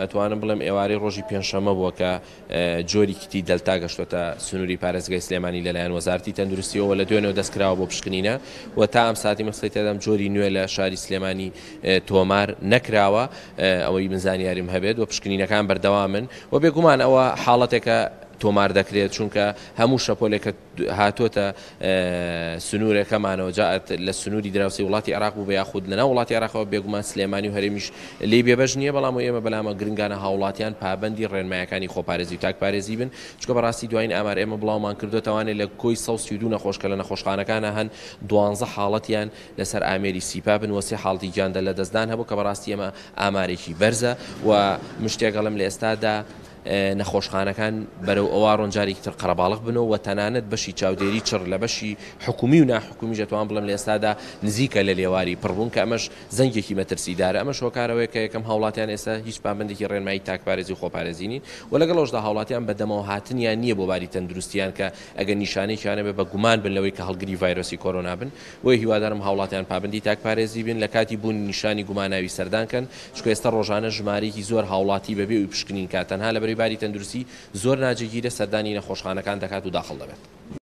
ئەتوانم بڵێم ئێوارەی ڕۆژی پێنجشەمە بووە کە جۆری کتی دەلتا گەشتوتە سنووری پارێزگای سلێمانی لەلایەن وەزارەتی تەندروستیەوە لە دوێنێەوە دەستکراوە بۆ پشکنینە و تا ئەم ساتی مەسڵی تێدەم جۆری نوێ لە شاری سلێمانی تۆمار نەکراوە ئەوەی من زانیاریم هەبێت و پشکنینەکان بەردەوامن و بێگومان ئەوە حاڵەتێکە تۆمار دەکرێت چونکە هەموو شەپۆلێکە هاتوۆتە سنوورەکەمانەوە جاءت لە سنووری دراوسی وڵاتی عراق بوو بە یاخود لەناو وڵاتی عراقەوە بێگومان سلێمانی و هەرێمیش لێ بێبەش نییە بەڵام ئێمە بەلامە گرنگانە هاوڵاتیان پابەندی ڕێنمایەکانی خۆپارێزی و تاکپارێزی بن چکە بەڕاستی دوایین ئامار ئێمە بڵاومان کردوتەوانێت لە کۆی 132 نەخۆشکە لە نەخۆشخانەکانە هەن 12 حاڵەتیان لەسەر ئامێری سیپا بن وەسی حاڵتی گیاندە لە دەستدان هەبوو کە بەڕاستی ئێمە ئامارێکی بەرزە و مشتێگەڵم لە ئێستادا نەخۆشخانەکان بەرەو ئەوە ڕۆنجارێکی تر قەرەباڵغ بنەوە و تەنانەت بەشی چاودێری چڕ لە بەشی حکومی و ناحکومی ژەتوان بڵم لە ئێستادا نزیکە لە لێواری پڕبوون کە ئەمەش زەنگێکی مەترسیدارە ئەمە شۆکارەوەی کە یەکەم هاوڵاتیان ئێستا هیچ پابندێکی ڕێنمایی تاکپارێزی و خۆپارێزی نین و لەگەڵەوەشدا هاوڵاتیان بەدەمەوە هاتنیان نییە بۆ باری تەندروستیان کە ئەگەر نیشانێکیانە بێ بە گومان بن لەوەی کە هەڵگری ڤایرۆسی کۆرۆنا بن وی هیوادارم هاوڵاتیان پابندی تاکپارێزی بن لە کاتی بوونی نیشانی گوماناوی سەردانکەن چکە ئێستا ڕۆژانە ژمارەیەکی زۆر هاوڵاتی بەبێ و پشکنین کاتەنها لەبەری باری تەندروستی زۆر ناجێگیرە سەردانی نەخۆشخانەکان دەکات و داخڵ دەبێت.